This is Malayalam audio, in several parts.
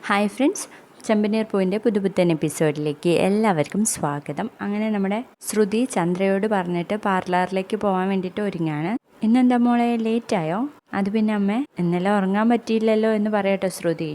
ഹായ് ഫ്രണ്ട്സ്, ചെമ്പനീർ പൂവിൻ്റെ പുതുപുത്തൻ എപ്പിസോഡിലേക്ക് എല്ലാവർക്കും സ്വാഗതം. അങ്ങനെ നമ്മുടെ ശ്രുതി ചന്ദ്രയോട് പറഞ്ഞിട്ട് പാർലറിലേക്ക് പോകാൻ വേണ്ടിയിട്ട് ഒരുങ്ങാണ്. ഇന്നെന്താ മോളെ ലേറ്റായോ? അത് പിന്നെ അമ്മേ, ഇന്നലെ ഉറങ്ങാൻ പറ്റിയില്ലല്ലോ എന്ന് പറയട്ടോ ശ്രുതി.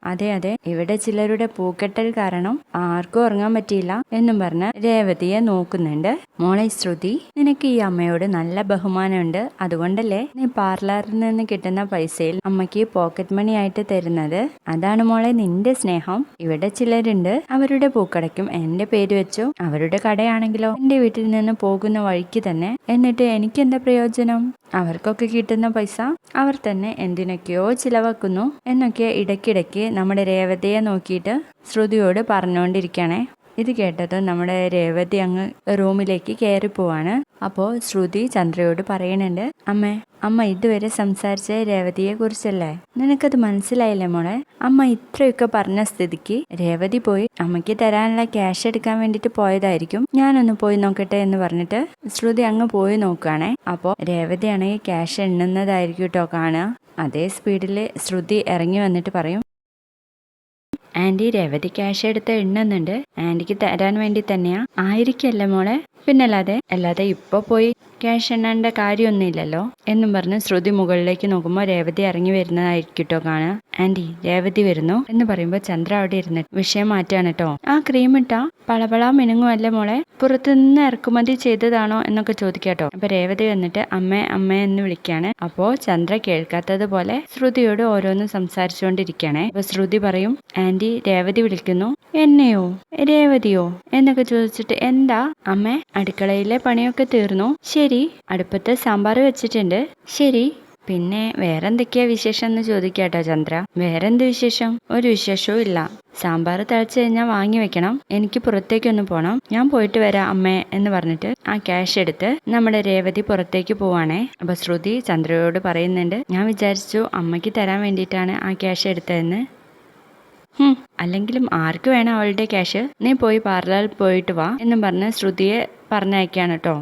അതെ, ഇവിടെ ചിലരുടെ പൂക്കെട്ടൽ കാരണം ആർക്കും ഉറങ്ങാൻ പറ്റിയില്ല എന്നും പറഞ്ഞ് രേവതിയെ നോക്കുന്നുണ്ട്. മോളെ ശ്രുതി, നിനക്ക് ഈ അമ്മയോട് നല്ല ബഹുമാനമുണ്ട്, അതുകൊണ്ടല്ലേ നീ പാർലറിൽ നിന്ന് കിട്ടുന്ന പൈസയിൽ അമ്മയ്ക്ക് പോക്കറ്റ് മണി ആയിട്ട് തരുന്നത്. അതാണ് മോളെ നിന്റെ സ്നേഹം. ഇവിടെ ചിലരുണ്ട്, അവരുടെ പൂക്കടയ്ക്കും എന്റെ പേര് വെച്ചു. അവരുടെ കടയാണെങ്കിലോ എന്റെ വീട്ടിൽ നിന്ന് പോകുന്ന വഴിക്ക് തന്നെ. എന്നിട്ട് എനിക്കെന്താ പ്രയോജനം? അവർക്കൊക്കെ കിട്ടുന്ന പൈസ അവർ തന്നെ എന്തിനൊക്കെയോ ചിലവാക്കുന്നു എന്നൊക്കെ ഇടയ്ക്കിടയ്ക്ക് നമ്മുടെ രേവതിയെ നോക്കിയിട്ട് ശ്രുതിയോട് പറഞ്ഞുകൊണ്ടിരിക്കണേ. ഇത് കേട്ടത് നമ്മുടെ രേവതി അങ്ങ് റൂമിലേക്ക് കയറി പോവാണ്. അപ്പോൾ ശ്രുതി ചന്ദ്രയോട് പറയുന്നുണ്ട്, അമ്മ ഇതുവരെ സംസാരിച്ച രേവതിയെ കുറിച്ചല്ലേ? നിനക്കത് മനസ്സിലായില്ലേ മോളെ? അമ്മ ഇത്രയൊക്കെ പറഞ്ഞ സ്ഥിതിക്ക് രേവതി പോയി അമ്മയ്ക്ക് തരാനുള്ള ക്യാഷ് എടുക്കാൻ വേണ്ടിയിട്ട് പോയതായിരിക്കും. ഞാനൊന്ന് പോയി നോക്കട്ടെ എന്ന് പറഞ്ഞിട്ട് ശ്രുതി അങ്ങ് പോയി നോക്കുകയാണേ. അപ്പോൾ രേവതിയാണെങ്കിൽ ക്യാഷ് എണ്ണുന്നതായിരിക്കും കേട്ടോ കാണുക. അതേ സ്പീഡിൽ ശ്രുതി ഇറങ്ങി വന്നിട്ട് പറയും, ആൻറ്റി രേവതി ക്യാഷ് എടുത്ത് എണ്ണുന്നുണ്ട്, ആൻറ്റിക്ക് തരാൻ വേണ്ടി തന്നെയാ. ആയിരിക്കല്ലേ മോളെ? അല്ലാതെ ഇപ്പോൾ പോയി ക്യാഷ് എണ്ണേണ്ട കാര്യമൊന്നുമില്ലല്ലോ എന്നും പറഞ്ഞ് ശ്രുതി മുകളിലേക്ക് നോക്കുമ്പോൾ രേവതി ഇറങ്ങി വരുന്നതായിരിക്കും കേട്ടോ കാണുക. ആൻറ്റി രേവതി വരുന്നു എന്ന് പറയുമ്പോൾ ചന്ദ്ര അവിടെ ഇരുന്നിട്ട് വിഷയം മാറ്റാണ് കേട്ടോ. ആ ക്രീം ഇട്ടാ പളപള മിനുങ്ങുമല്ലേ മോളെ? പുറത്തുനിന്ന് ഇറക്കുമതി ചെയ്തതാണോ എന്നൊക്കെ ചോദിക്കാട്ടോ. അപ്പൊ രേവതി വന്നിട്ട് അമ്മ എന്ന് വിളിക്കാണ്. അപ്പോ ചന്ദ്ര കേൾക്കാത്തത് പോലെ ശ്രുതിയോട് ഓരോന്നും സംസാരിച്ചുകൊണ്ടിരിക്കുകയാണേ. അപ്പൊ ശ്രുതി പറയും, ആൻറ്റി രേവതി വിളിക്കുന്നു. എന്നെയോ? രേവതിയോ എന്നൊക്കെ ചോദിച്ചിട്ട്, എന്താ അമ്മ? അടുക്കളയിലെ പണിയൊക്കെ തീർന്നു? ശരി. അടുപ്പത്ത് സാമ്പാർ വെച്ചിട്ടുണ്ട്? ശരി. പിന്നെ വേറെന്തൊക്കെയാ വിശേഷം എന്ന് ചോദിക്കാട്ടോ ചന്ദ്ര. വേറെന്ത് വിശേഷം? ഒരു വിശേഷവും ഇല്ല. സാമ്പാർ തിളച്ചു കഴിഞ്ഞാൽ വാങ്ങി വെക്കണം. എനിക്ക് പുറത്തേക്കൊന്ന് പോകണം. ഞാൻ പോയിട്ട് വരാം അമ്മേ എന്ന് പറഞ്ഞിട്ട് ആ ക്യാഷ് എടുത്ത് നമ്മുടെ രേവതി പുറത്തേക്ക് പോവാണേ. അപ്പൊ ശ്രുതി ചന്ദ്രയോട് പറയുന്നുണ്ട്, ഞാൻ വിചാരിച്ചു അമ്മയ്ക്ക് തരാൻ വേണ്ടിയിട്ടാണ് ആ ക്യാഷ് എടുത്തതെന്ന്. അല്ലെങ്കിലും ആർക്ക് വേണം അവളുടെ ക്യാഷ്? നീ പോയി പാർലറിൽ പോയിട്ട് വാ എന്നും പറഞ്ഞ് ശ്രുതിയെ പറഞ്ഞയക്കാണ് കേട്ടോ.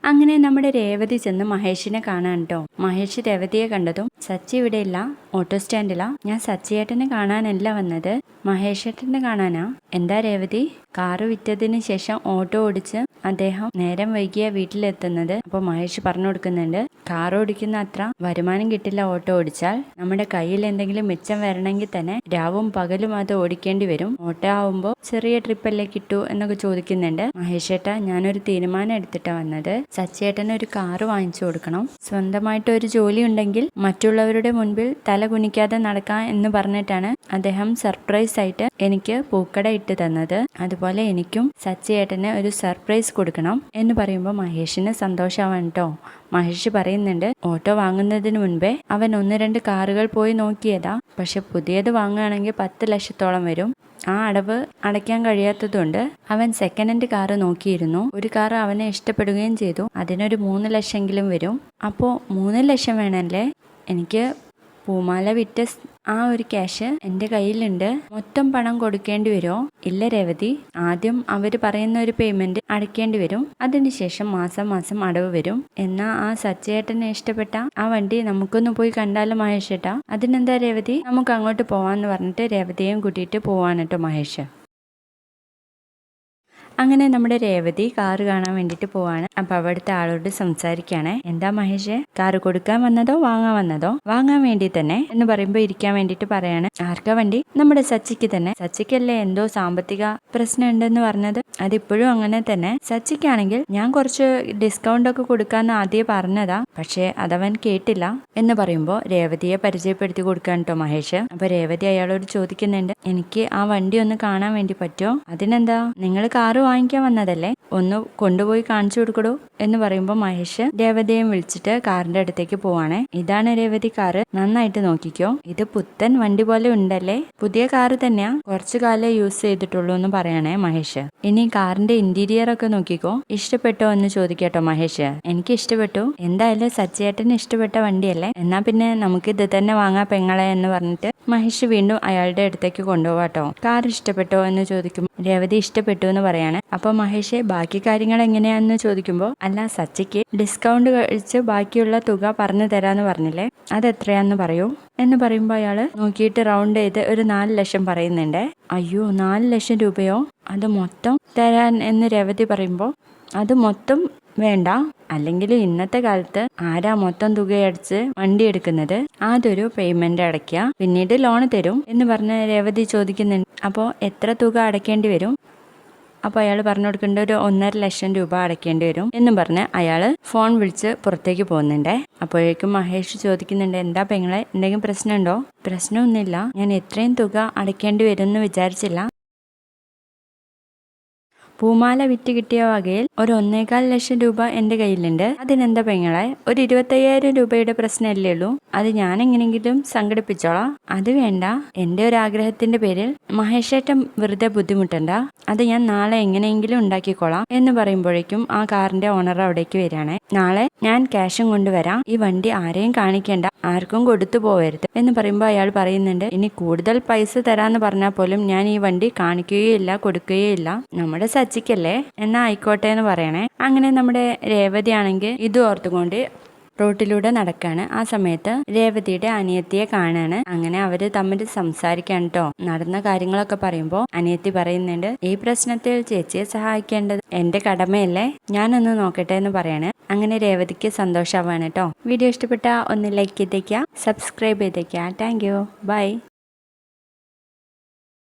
അങ്ങനെ നമ്മുടെ രേവതി ചെന്ന് മഹേഷിനെ കാണാൻ കേട്ടോ. മഹേഷ് രേവതിയെ കണ്ടതും, സച്ചി ഇവിടെ ഇല്ല, ഓട്ടോ സ്റ്റാൻഡിലാ. ഞാൻ സച്ചിയേട്ടനെ കാണാനല്ല വന്നത്, മഹേഷേട്ടനെ കാണാനാ. എന്താ രേവതി? കാറ് വിറ്റതിന് ശേഷം ഓട്ടോ ഓടിച്ച് അദ്ദേഹം നേരം വൈകിയ വീട്ടിലെത്തുന്നത്. അപ്പോൾ മഹേഷ് പറഞ്ഞു കൊടുക്കുന്നുണ്ട്, കാർ ഓടിക്കുന്ന അത്ര വരുമാനം കിട്ടില്ല ഓട്ടോ ഓടിച്ചാൽ. നമ്മുടെ കയ്യിൽ എന്തെങ്കിലും മിച്ചം വരണമെങ്കിൽ തന്നെ രാവും പകലും അത് ഓടിക്കേണ്ടി വരും. ഓട്ടോ ആവുമ്പോൾ ചെറിയ ട്രിപ്പല്ലേ കിട്ടൂ എന്നൊക്കെ ചോദിക്കുന്നുണ്ട്. മഹേഷേട്ടാ, ഞാനൊരു തീരുമാനം എടുത്തിട്ടാ വന്നത്. സച്ചിയേട്ടന് ഒരു കാറ് വാങ്ങിച്ചു കൊടുക്കണം. സ്വന്തമായിട്ട് ഒരു ജോലി ഉണ്ടെങ്കിൽ മറ്റുള്ളവരുടെ മുൻപിൽ തല കുനിക്കാതെ നടക്കാം എന്ന് പറഞ്ഞിട്ടാണ് അദ്ദേഹം സർപ്രൈസ് ആയിട്ട് എനിക്ക് പൂക്കട ഇട്ട് തന്നത്. അതുപോലെ എനിക്കും സച്ചിയേട്ടന് ഒരു സർപ്രൈസ് കൊടുക്കണം എന്ന് പറയുമ്പോൾ മഹേഷിന് സന്തോഷമാവാൻ കേട്ടോ. മഹേഷ് പറയുന്നുണ്ട്, ഓട്ടോ വാങ്ങുന്നതിന് മുൻപേ അവൻ 1-2 കാറുകൾ പോയി നോക്കിയതാ. പക്ഷെ പുതിയത് വാങ്ങുകയാണെങ്കിൽ 10 ലക്ഷത്തോളം വരും. ആ അടവ് അടയ്ക്കാൻ കഴിയാത്തതുകൊണ്ട് അവൻ സെക്കൻഡ് ഹാൻഡ് കാറ് നോക്കിയിരുന്നു. ഒരു കാറ് അവനെ ഇഷ്ടപ്പെടുകയും ചെയ്തു. അതിനൊരു 3 ലക്ഷമെങ്കിലും വരും. അപ്പോൾ 3 ലക്ഷം വേണമല്ലേ? എനിക്ക് പൂമാല വിറ്റ ആ ഒരു ക്യാഷ് എൻ്റെ കയ്യിലുണ്ട്. മൊത്തം പണം കൊടുക്കേണ്ടി വരുമോ? ഇല്ല രേവതി, ആദ്യം അവർ പറയുന്ന ഒരു പേയ്മെന്റ് അടയ്ക്കേണ്ടി വരും. അതിനുശേഷം മാസം അടവ് വരും. എന്നാ ആ സച്ചേട്ടനെ ഇഷ്ടപ്പെട്ട ആ വണ്ടി നമുക്കൊന്ന് പോയി കണ്ടാലും മഹേഷേട്ടാ? അതിനെന്താ രേവതി, നമുക്ക് അങ്ങോട്ട് പോവാന്ന് പറഞ്ഞിട്ട് രേവതിയെയും കൂട്ടിയിട്ട് പോവാണ് കേട്ടോ മഹേഷ്. അങ്ങനെ നമ്മുടെ രേവതി കാറ് കാണാൻ വേണ്ടിയിട്ട് പോവാണ്. അപ്പൊ അവിടുത്തെ ആളോട് സംസാരിക്കുകയാണ്, എന്താ മഹേഷ്, കാറ് കൊടുക്കാൻ വന്നതോ വാങ്ങാൻ വന്നതോ? വാങ്ങാൻ വേണ്ടി തന്നെ എന്ന് പറയുമ്പോ ഇരിക്കാൻ വേണ്ടിയിട്ട് പറയാണ്. ആർക്കാ വണ്ടി? നമ്മുടെ സച്ചിക്ക് തന്നെ. സച്ചിക്കല്ലേ എന്തോ സാമ്പത്തിക പ്രശ്നം ഉണ്ടെന്ന് പറഞ്ഞത്? അതിപ്പോഴും അങ്ങനെ തന്നെ. സച്ചിക്കാണെങ്കിൽ ഞാൻ കുറച്ച് ഡിസ്കൗണ്ട് ഒക്കെ കൊടുക്കാന്ന് ആദ്യം പറഞ്ഞതാ, പക്ഷെ അതവൻ കേട്ടില്ല എന്ന് പറയുമ്പോ രേവതിയെ പരിചയപ്പെടുത്തി കൊടുക്കാൻ കേട്ടോ മഹേഷ്. അപ്പൊ രേവതി അയാളോട് ചോദിക്കുന്നുണ്ട്, എനിക്ക് ആ വണ്ടി ഒന്ന് കാണാൻ വേണ്ടി പറ്റുമോ? അതിനെന്താ, നിങ്ങൾ കാറ് വാങ്ങിക്കാൻ വന്നതല്ലേ, ഒന്ന് കൊണ്ടുപോയി കാണിച്ചു കൊടുക്കടോ എന്ന് പറയുമ്പോൾ മഹേഷ് രേവതിയെയും വിളിച്ചിട്ട് കാറിന്റെ അടുത്തേക്ക് പോവാണേ. ഇതാണ് രേവതി കാറ്, നന്നായിട്ട് നോക്കിക്കോ. ഇത് പുത്തൻ വണ്ടി പോലെ ഉണ്ടല്ലേ? പുതിയ കാറ് തന്നെയാ, കുറച്ചു കാലം യൂസ് ചെയ്തിട്ടുള്ളൂ എന്ന് പറയണേ മഹേഷ്. ഇനി കാറിന്റെ ഇന്റീരിയർ ഒക്കെ നോക്കിക്കോ. ഇഷ്ടപ്പെട്ടോ എന്ന് ചോദിക്കട്ടോ മഹേഷ്. എനിക്ക് ഇഷ്ടപ്പെട്ടു. എന്തായാലും സച്ചേട്ടന് ഇഷ്ടപ്പെട്ട വണ്ടിയല്ലേ, എന്നാ പിന്നെ നമുക്ക് ഇത് തന്നെ വാങ്ങാ പെങ്ങളെ എന്ന് പറഞ്ഞിട്ട് മഹേഷ് വീണ്ടും അയാളുടെ അടുത്തേക്ക് കൊണ്ടുപോവാട്ടോ. കാർ ഇഷ്ടപ്പെട്ടോ എന്ന് ചോദിക്കും. രേവതി ഇഷ്ടപ്പെട്ടു എന്ന് പറയാണ്. പറയാണ്. അപ്പോൾ മഹേഷ് ബാക്കി കാര്യങ്ങൾ എങ്ങനെയാണെന്ന് ചോദിക്കുമ്പോൾ, അല്ല സച്ചിക്ക് ഡിസ്കൗണ്ട് കഴിച്ച് ബാക്കിയുള്ള തുക പറഞ്ഞു തരാന്ന് പറഞ്ഞില്ലേ, അതെത്രയാന്ന് പറയൂ എന്ന് പറയുമ്പോൾ അയാൾ നോക്കിയിട്ട് റൗണ്ട് ചെയ്ത് ഒരു 4 ലക്ഷം പറയുന്നുണ്ട്. അയ്യോ 4 ലക്ഷം രൂപയോ, അത് മൊത്തം തരാൻ എന്ന് രേവതി പറയുമ്പോൾ, അത് മൊത്തം വേണ്ട, അല്ലെങ്കിൽ ഇന്നത്തെ കാലത്ത് ആരാ മൊത്തം തുകയടിച്ച് വണ്ടി എടുക്കുന്നത്, അതൊരു പേയ്മെന്റ് അടയ്ക്കുക, പിന്നീട് ലോൺ തരും എന്ന് പറഞ്ഞ് രേവതി ചോദിക്കുന്നുണ്ട്. അപ്പോൾ എത്ര തുക അടയ്ക്കേണ്ടി വരും? അപ്പോൾ അയാൾ പറഞ്ഞു കൊടുക്കേണ്ട ഒരു 1.5 ലക്ഷം രൂപ അടയ്ക്കേണ്ടി വരും എന്നും പറഞ്ഞ് അയാൾ ഫോൺ വിളിച്ച് പുറത്തേക്ക് പോകുന്നുണ്ടേ. അപ്പോഴേക്കും മഹേഷ് ചോദിക്കുന്നുണ്ട്, എന്താ പെങ്ങളെ, എന്തെങ്കിലും പ്രശ്നമുണ്ടോ? പ്രശ്നമൊന്നുമില്ല, ഞാൻ എത്രയും തുക അടയ്ക്കേണ്ടി വരും എന്ന് വിചാരിച്ചില്ല. പൂമാല വിറ്റ് കിട്ടിയ വകയിൽ ഒരു 1.25 ലക്ഷം രൂപ എൻ്റെ കയ്യിലുണ്ട്. അതിനെന്താ പെങ്ങളെ, ഒരു 25,000 രൂപയുടെ പ്രശ്നമല്ലേ ഉള്ളൂ, അത് ഞാൻ എങ്ങനെയെങ്കിലും സംഘടിപ്പിച്ചോളാം. അത് വേണ്ട, എൻ്റെ ഒരു ആഗ്രഹത്തിന്റെ പേരിൽ മഹേഷേട്ടൻ വെറുതെ ബുദ്ധിമുട്ടണ്ട, അത് ഞാൻ നാളെ എങ്ങനെയെങ്കിലും ഉണ്ടാക്കിക്കോളാം എന്ന് പറയുമ്പോഴേക്കും ആ കാറിന്റെ ഓണർ അവിടേക്ക് വരികയാണെ. നാളെ ഞാൻ ക്യാഷും കൊണ്ടുവരാം, ഈ വണ്ടി ആരെയും കാണിക്കേണ്ട, ആർക്കും കൊടുത്തു പോവരുത് എന്ന് പറയുമ്പോൾ അയാൾ പറയുന്നുണ്ട്, ഇനി കൂടുതൽ പൈസ തരാന്ന് പറഞ്ഞാൽ പോലും ഞാൻ ഈ വണ്ടി കാണിക്കുകയില്ല, കൊടുക്കുകയില്ല, നമ്മുടെ സച്ചിക്കല്ലേ, എന്നാ ആയിക്കോട്ടെ എന്ന് പറയണേ. അങ്ങനെ നമ്മുടെ രേവതി ആണെങ്കിൽ ഇത് ഓർത്തുകൊണ്ട് റോട്ടിലൂടെ നടക്കാണ്. ആ സമയത്ത് രേവതിയുടെ അനിയത്തിയെ കാണാണ്. അങ്ങനെ അവര് തമ്മിൽ സംസാരിക്കാൻ കേട്ടോ. നടന്ന കാര്യങ്ങളൊക്കെ പറയുമ്പോൾ അനിയത്തി പറയുന്നുണ്ട്, ഈ പ്രശ്നത്തിൽ ചേച്ചിയെ സഹായിക്കേണ്ടത് എന്റെ കടമയല്ലേ, ഞാനൊന്ന് നോക്കട്ടെ എന്ന് പറയാണ്. അങ്ങനെ രേവതിക്ക് സന്തോഷമാവാണ് കേട്ടോ. വീഡിയോ ഇഷ്ടപ്പെട്ട ഒന്ന് ലൈക്ക് ചെയ്തേക്കുക, സബ്സ്ക്രൈബ് ചെയ്തേക്കുക. Thank you, by.